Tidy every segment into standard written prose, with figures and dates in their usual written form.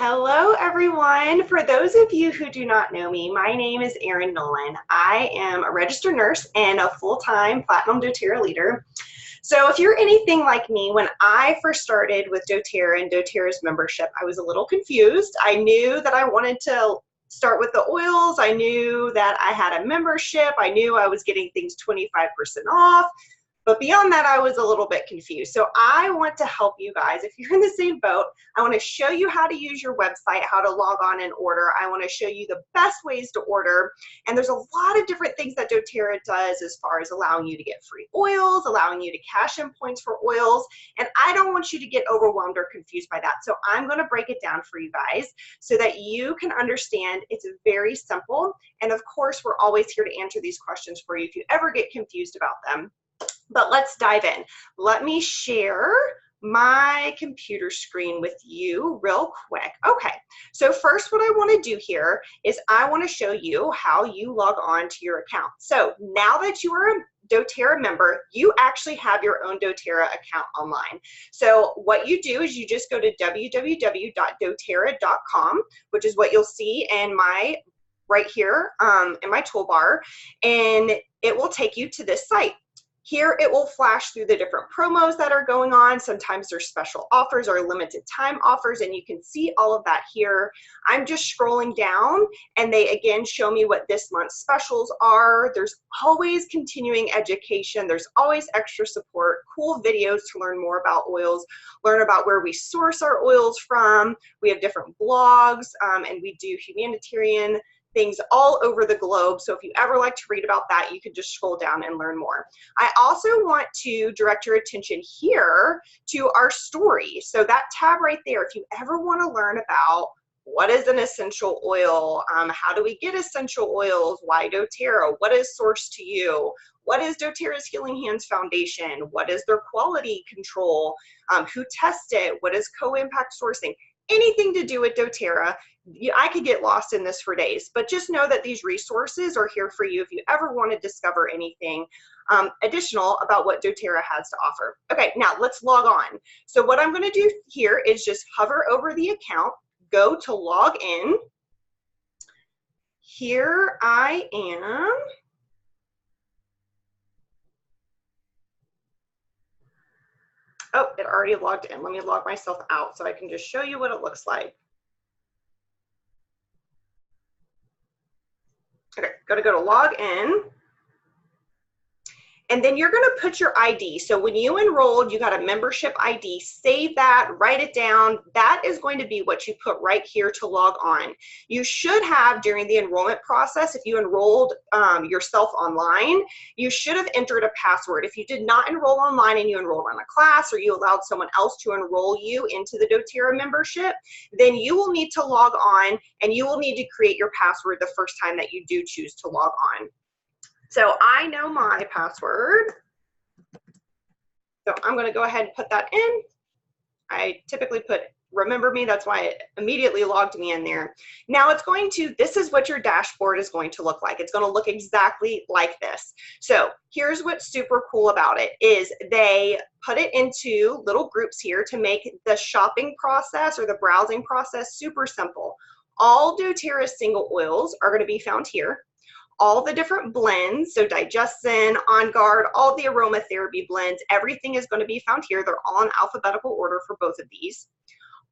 Hello, everyone. For those of you who do not know me, my name is Erin Nolan. I am a registered nurse and a full-time Platinum doTERRA leader. So if you're anything like me, when I first started with doTERRA and doTERRA's membership, I was a little confused. I knew that I wanted to start with the oils. I knew that I had a membership. I knew I was getting things 25% off. But beyond that, I was a little bit confused. So I want to help you guys. If you're in the same boat, I want to show you how to use your website, how to log on and order. I want to show you the best ways to order. And there's a lot of different things that doTERRA does as far as allowing you to get free oils, allowing you to cash in points for oils. And I don't want you to get overwhelmed or confused by that. So I'm going to break it down for you guys so that you can understand it's very simple. And of course, we're always here to answer these questions for you if you ever get confused about them. But let's dive in. Let me share my computer screen with you real quick. Okay, so first what I want to do here is I want to show you how you log on to your account. So now that you are a doTERRA member, you actually have your own doTERRA account online. So what you do is you just go to www.doterra.com, which is what you'll see in my right here in my toolbar, and it will take you to this site. Here it will flash through the different promos that are going on. Sometimes there's special offers or limited time offers, and you can see all of that here. I'm just scrolling down and they again show me what this month's specials are. There's always continuing education. There's always extra support, cool videos to learn more about oils, learn about where we source our oils from. We have different blogs and we do humanitarian things all over the globe. So if you ever like to read about that, you can just scroll down and learn more. I also want to direct your attention here to our story. So that tab right there, if you ever want to learn about what is an essential oil, how do we get essential oils, why doTERRA, what is sourced to you, what is doTERRA's Healing Hands Foundation, what is their quality control, who tests it, what is co-impact sourcing, anything to do with doTERRA. I could get lost in this for days, but just know that these resources are here for you if you ever want to discover anything additional about what doTERRA has to offer. Okay, now let's log on. So what I'm going to do here is just hover over the account, go to log in. Here I am. Oh, it already logged in. Let me log myself out so I can just show you what it looks like. Okay, go to log in. And then you're going to put your ID. So when you enrolled, you got a membership ID. Save that, write it down. That is going to be what you put right here to log on. You should have, during the enrollment process, if you enrolled yourself online, you should have entered a password. If you did not enroll online and you enrolled on a class, or you allowed someone else to enroll you into the doTERRA membership, then you will need to log on and you will need to create your password the first time that you do choose to log on. So I know my password, so I'm going to go ahead and put that in. I typically put remember me, that's why it immediately logged me in there. Now it's going to, this is what your dashboard is going to look like. It's going to look exactly like this. So here's what's super cool about it is they put it into little groups here to make the shopping process or the browsing process super simple. All doTERRA single oils are going to be found here. All the different blends, so Digestin, On Guard, all the aromatherapy blends, everything is going to be found here. They're all in alphabetical order for both of these.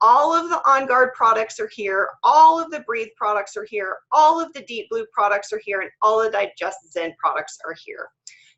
All of the On Guard products are here. All of the Breathe products are here. All of the Deep Blue products are here, and all the Digestin products are here.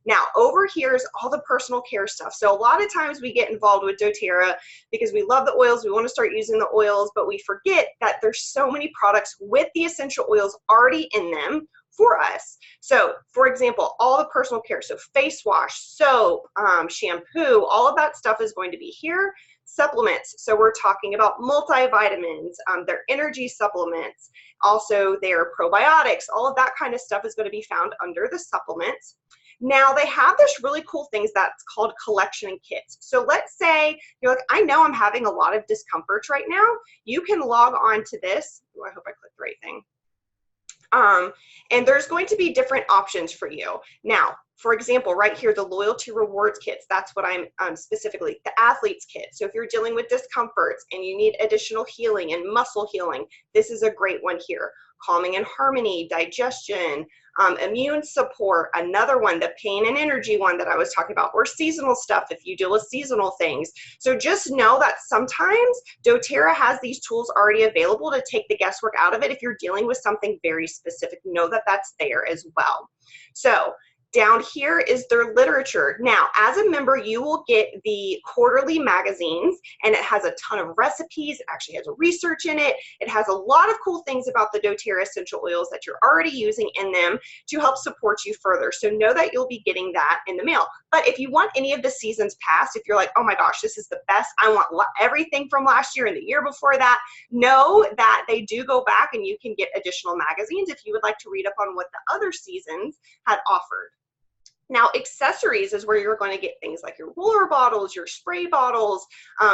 Now, over here is all the personal care stuff. So a lot of times we get involved with doTERRA because we love the oils, we want to start using the oils, but we forget that there's so many products with the essential oils already in them for us. So for example, all the personal care, so face wash, soap, shampoo, all of that stuff is going to be here. Supplements, so we're talking about multivitamins, their energy supplements, also their probiotics, all of that kind of stuff is going to be found under the supplements. Now they have this really cool things that's called collection kits. So let's say you're like, I know I'm having a lot of discomfort right now. You can log on to this. Oh, I hope I clicked the right thing. And there's going to be different options for you. Now, For example, right here, the loyalty rewards kits, that's what I'm specifically, the athletes kit. So if you're dealing with discomforts and you need additional healing and muscle healing, this is a great one here. Calming and harmony, digestion, immune support, another one, the pain and energy one that I was talking about, or seasonal stuff if you deal with seasonal things. So just know that sometimes doTERRA has these tools already available to take the guesswork out of it. If you're dealing with something very specific, know that that's there as well. So down here is their literature. Now, as a member, you will get the quarterly magazines, and it has a ton of recipes. It actually has research in it. It has a lot of cool things about the doTERRA essential oils that you're already using in them to help support you further. So know that you'll be getting that in the mail. But if you want any of the seasons past, if you're like, oh my gosh, this is the best, I want everything from last year and the year before that, know that they do go back and you can get additional magazines if you would like to read up on what the other seasons had offered. Now, accessories is where you're going to get things like your roller bottles, your spray bottles,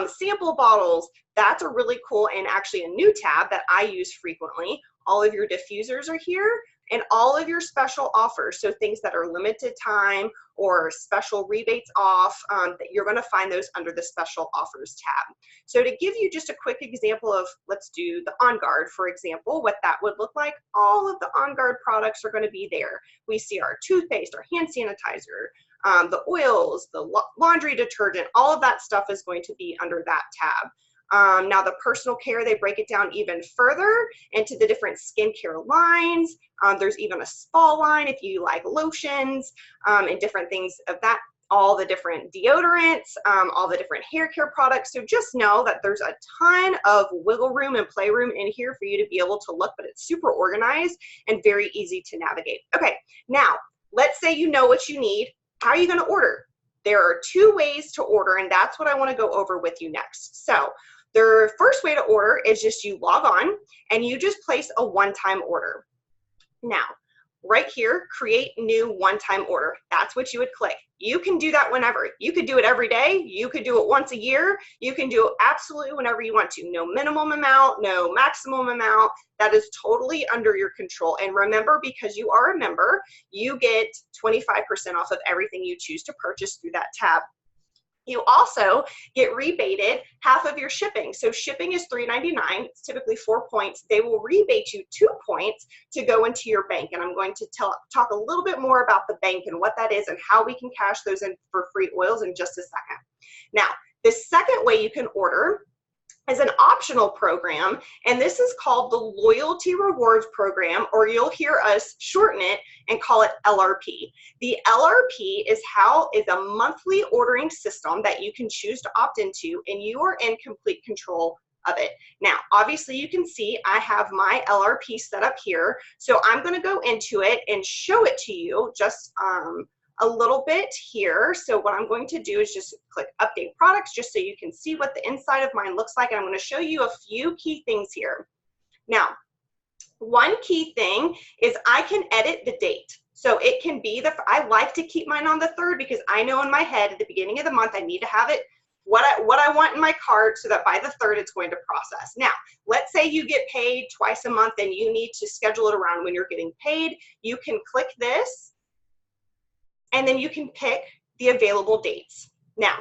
sample bottles. That's a really cool and actually a new tab that I use frequently. All of your diffusers are here, and all of your special offers. So things that are limited time or special rebates off, that you're going to find those under the special offers tab. So to give you just a quick example of, let's do the On Guard, for example, what that would look like, all of the On Guard products are going to be there. We see our toothpaste, our hand sanitizer, the oils, the laundry detergent, all of that stuff is going to be under that tab. Now the personal care, they break it down even further into the different skincare lines. There's even a spa line if you like lotions, and different things of that, all the different deodorants, all the different hair care products. So just know that there's a ton of wiggle room and playroom in here for you to be able to look, but it's super organized and very easy to navigate. Okay, now let's say you know what you need. How are you going to order? There are two ways to order, and that's what I want to go over with you next. So the first way to order is just you log on and you just place a one-time order. Now, right here, create new one-time order. That's what you would click. You can do that whenever. You could do it every day. You could do it once a year. You can do it absolutely whenever you want to. No minimum amount, no maximum amount. That is totally under your control. And remember, because you are a member, you get 25% off of everything you choose to purchase through that tab. You also get rebated half of your shipping. So shipping is $3.99. It's typically 4 points. They will rebate you 2 points to go into your bank. And I'm going to talk a little bit more about the bank and what that is and how we can cash those in for free oils in just a second. Now, the second way you can order is an optional program, and this is called the Loyalty Rewards Program, or you'll hear us shorten it and call it LRP. The LRP is a monthly ordering system that you can choose to opt into, and you are in complete control of it. Now, obviously you can see I have my LRP set up here, so I'm going to go into it and show it to you just a little bit here. So what I'm going to do is just click update products just so you can see what the inside of mine looks like. And I'm going to show you a few key things here. Now, one key thing is I can edit the date. So it can be I like to keep mine on the 3rd because I know in my head at the beginning of the month I need to have it what I want in my cart so that by the 3rd it's going to process. Now, let's say you get paid twice a month and you need to schedule it around when you're getting paid. You can click this, and then you can pick the available dates. Now,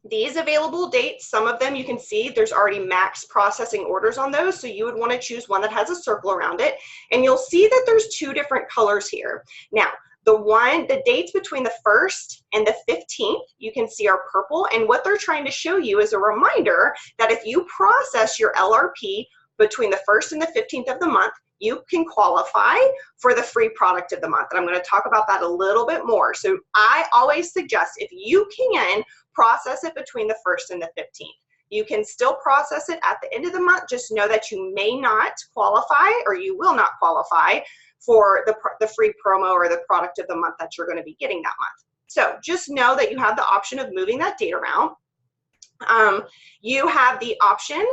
these available dates, some of them you can see there's already max processing orders on those, so you would want to choose one that has a circle around it, and you'll see that there's 2 different colors here. Now, the dates between the 1st and the 15th, you can see are purple, and what they're trying to show you is a reminder that if you process your LRP between the 1st and the 15th of the month, you can qualify for the free product of the month. And I'm going to talk about that a little bit more. So I always suggest if you can process it between the 1st and the 15th. You can still process it at the end of the month. Just know that you may not qualify, or you will not qualify for the free promo or the product of the month that you're going to be getting that month. So just know that you have the option of moving that date around. You have the option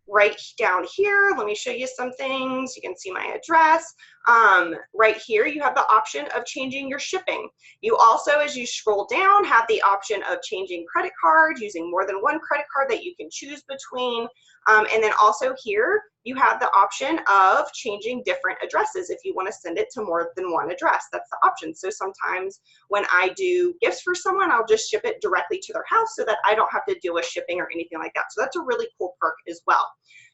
right down here. Let me show you some things. You can see my address. Right here, you have the option of changing your shipping. You also, as you scroll down, have the option of changing credit cards, using more than one credit card that you can choose between. And then also here, you have the option of changing different addresses if you want to send it to more than one address. That's the option. So sometimes when I do gifts for someone, I'll just ship it directly to their house so that I don't have to deal with shipping or anything like that. So that's a really cool perk as well.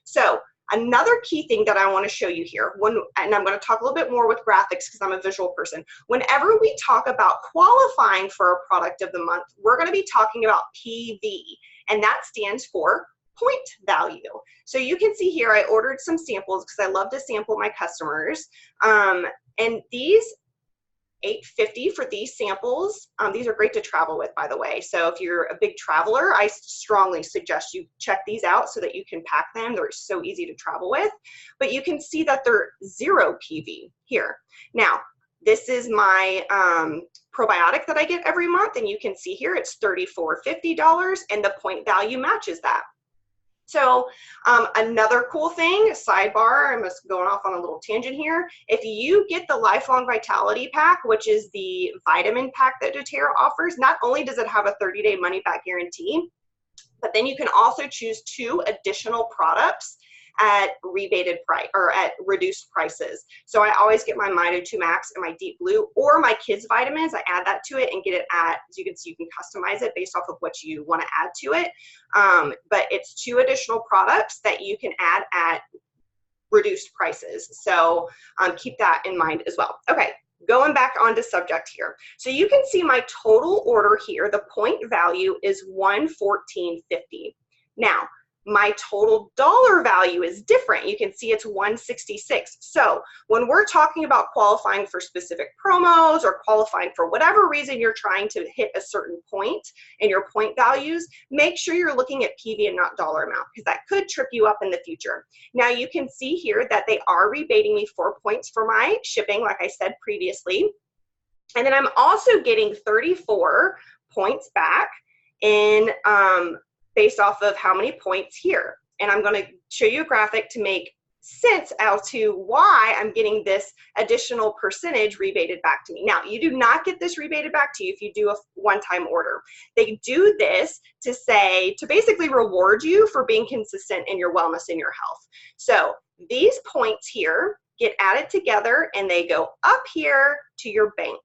So another key thing that I want to show you here, and I'm going to talk a little bit more with graphics because I'm a visual person. Whenever we talk about qualifying for a product of the month, we're going to be talking about PV, and that stands for point value. So you can see here, I ordered some samples because I love to sample my customers. And these $8.50 for these samples. These are great to travel with, by the way. So if you're a big traveler, I strongly suggest you check these out so that you can pack them. They're so easy to travel with. But you can see that they're 0 PV here. Now, this is my probiotic that I get every month, and you can see here it's $34.50, and the point value matches that. So another cool thing, sidebar, I'm just going off on a little tangent here. If you get the Lifelong Vitality Pack, which is the vitamin pack that doTERRA offers, not only does it have a 30-day money-back guarantee, but then you can also choose 2 additional products at rebated price or at reduced prices. So I always get my Mito 2 Max and my Deep Blue, or my kids vitamins. I add that to it and get it at, as you can see, you can customize it based off of what you want to add to it. But it's 2 additional products that you can add at reduced prices. So keep that in mind as well. Okay, going back onto subject here. So you can see my total order here, the point value is $114.50. Now, my total dollar value is different. You can see it's $166. So when we're talking about qualifying for specific promos or qualifying for whatever reason you're trying to hit a certain point in your point values, make sure you're looking at PV and not dollar amount, because that could trip you up in the future. Now you can see here that they are rebating me 4 points for my shipping, like I said previously. And then I'm also getting 34 points back in based off of how many points here. And I'm going to show you a graphic to make sense as to why I'm getting this additional percentage rebated back to me. Now, you do not get this rebated back to you if you do a one-time order. They do this to basically reward you for being consistent in your wellness and your health. So these points here get added together and they go up here to your bank.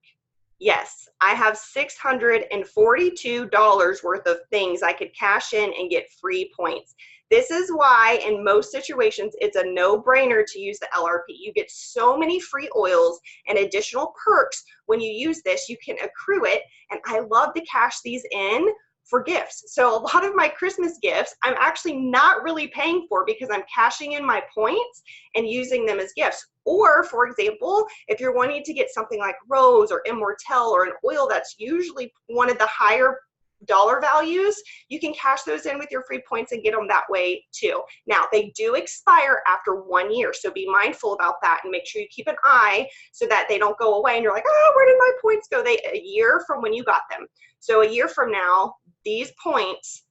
Yes, I have $642 worth of things I could cash in and get free points. This is why in most situations, it's a no-brainer to use the LRP. You get so many free oils and additional perks when you use this. You can accrue it, and I love to cash these in for gifts. So a lot of my Christmas gifts, I'm actually not really paying for because I'm cashing in my points and using them as gifts. Or for example, if you're wanting to get something like Rose or Immortelle or an oil that's usually one of the higher dollar values, you can cash those in with your free points and get them that way too. Now, they do expire after 1 year, so be mindful about that and make sure you keep an eye so that they don't go away and you're like, oh, where did my points go? A year from when you got them. So a year from now, these points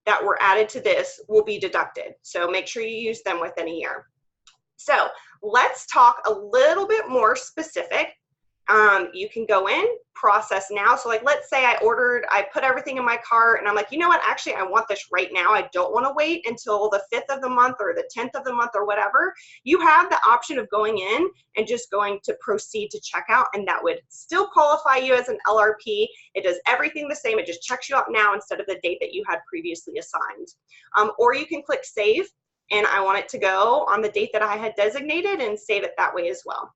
that were added to this will be deducted. So make sure you use them within a year. So let's talk a little bit more specific. You can go in, process now. So like, let's say I put everything in my cart and I'm like, you know what, actually I want this right now. I don't want to wait until the 5th of the month or the 10th of the month or whatever. You have the option of going in and just going to proceed to checkout, and that would still qualify you as an LRP. It does everything the same. It just checks you out now instead of the date that you had previously assigned. Or you can click save, and I want it to go on the date that I had designated and save it that way as well.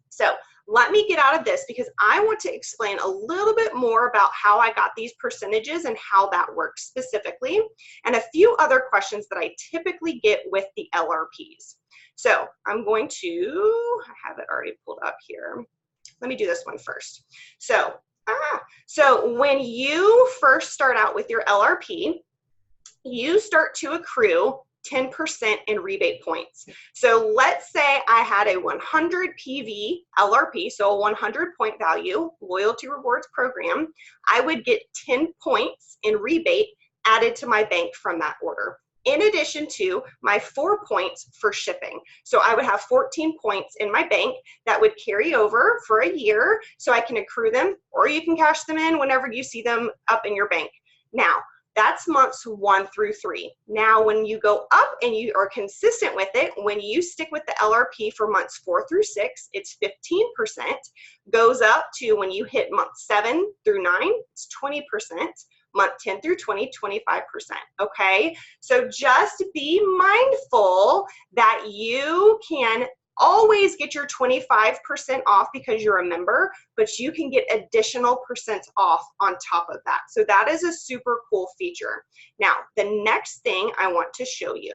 So let me get out of this because I want to explain a little bit more about how I got these percentages and how that works specifically, and a few other questions that I typically get with the LRPs. So I'm going to, I have it already pulled up here. Let me do this one first. So when you first start out with your LRP, you start to accrue 10% in rebate points. So let's say I had a 100 PV LRP, so a 100 point value loyalty rewards program, I would get 10 points in rebate added to my bank from that order. in addition to my 4 points for shipping. So I would have 14 points in my bank that would carry over for a year, so I can accrue them, or you can cash them in whenever you see them up in your bank. Now, that's months 1 through 3. Now, when you go up and you are consistent with it, when you stick with the LRP for months 4 through 6, it's 15%, goes up to when you hit month 7 through 9, it's 20%. Month 10 through 20, 25%, okay? So just be mindful that you can always get your 25% off because you're a member, but you can get additional percents off on top of that. So that is a super cool feature. Now, the next thing I want to show you.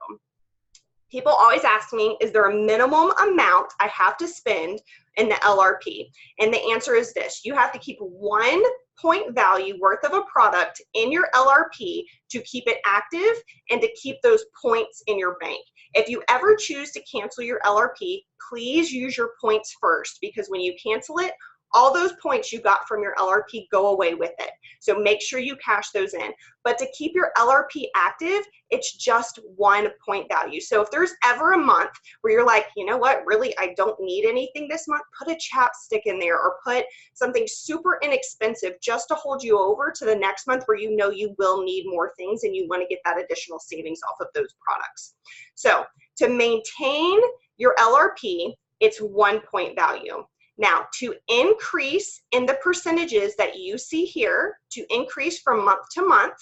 People always ask me, is there a minimum amount I have to spend in the LRP? And the answer is this: you have to keep 1 point value worth of a product in your LRP to keep it active and to keep those points in your bank. If you ever choose to cancel your LRP, please use your points first, because when you cancel it, all those points you got from your LRP go away with it. So make sure you cash those in. But to keep your LRP active, it's just 1 point value. So if there's ever a month where you're like, you know what, really, I don't need anything this month, put a chapstick in there, or put something super inexpensive just to hold you over to the next month where you know you will need more things and you want to get that additional savings off of those products. So to maintain your LRP, it's 1 point value. Now, to increase in the percentages that you see here, to increase from month to month,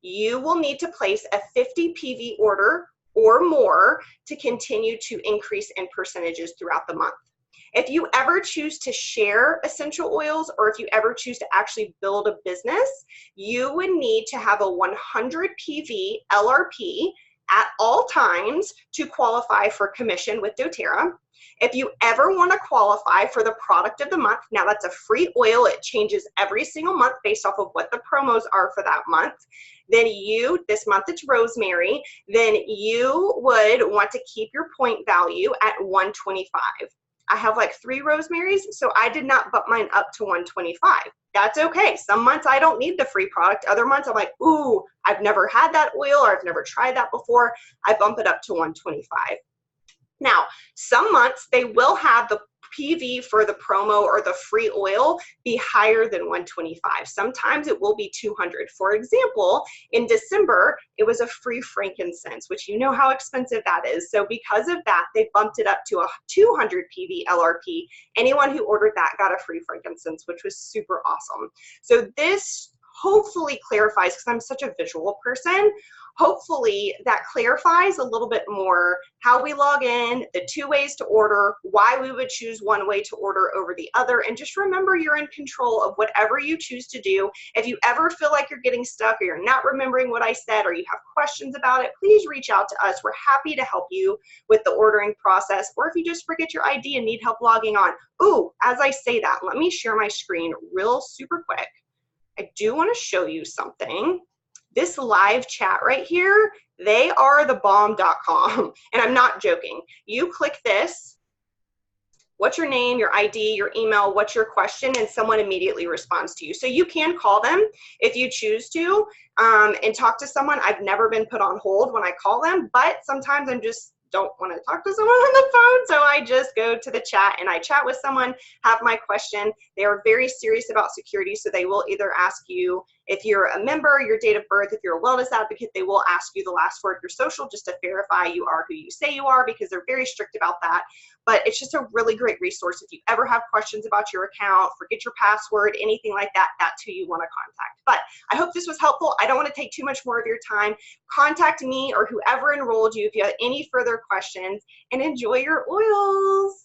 you will need to place a 50 PV order or more to continue to increase in percentages throughout the month. If you ever choose to share essential oils, or if you ever choose to actually build a business, you would need to have a 100 PV LRP at all times to qualify for commission with doTERRA. If you ever want to qualify for the product of the month, now that's a free oil. It changes every single month based off of what the promos are for that month. Then this month it's rosemary, then you would want to keep your point value at 125. I have like 3 rosemaries, so I did not bump mine up to 125. That's okay. Some months I don't need the free product. Other months I'm like, ooh, I've never had that oil, or I've never tried that before. I bump it up to 125. Now, some months they will have the PV for the promo or the free oil be higher than 125. Sometimes it will be 200. For example, in December, it was a free frankincense, which you know how expensive that is. So because of that, they bumped it up to a 200 PV LRP. Anyone who ordered that got a free frankincense, which was super awesome. So this hopefully clarifies, because I'm such a visual person, hopefully that clarifies a little bit more how we log in, the 2 ways to order, why we would choose one way to order over the other, and just remember you're in control of whatever you choose to do. If you ever feel like you're getting stuck, or you're not remembering what I said, or you have questions about it, please reach out to us. We're happy to help you with the ordering process, or if you just forget your ID and need help logging on. Ooh, as I say that, let me share my screen real super quick. I do want to show you something. This live chat right here, they are the bomb.com. And I'm not joking. You click this, what's your name, your ID, your email, what's your question, and someone immediately responds to you. So you can call them if you choose to and talk to someone. I've never been put on hold when I call them, but sometimes I'm just don't want to talk to someone on the phone, so I just go to the chat and I chat with someone, have my question. They are very serious about security, so they will either ask you if you're a member, your date of birth. If you're a wellness advocate, they will ask you the last word of your social just to verify you are who you say you are, because they're very strict about that. But it's just a really great resource. If you ever have questions about your account, forget your password, anything like that, that's who you want to contact. But I hope this was helpful. I don't want to take too much more of your time. Contact me or whoever enrolled you if you have any further questions, and enjoy your oils.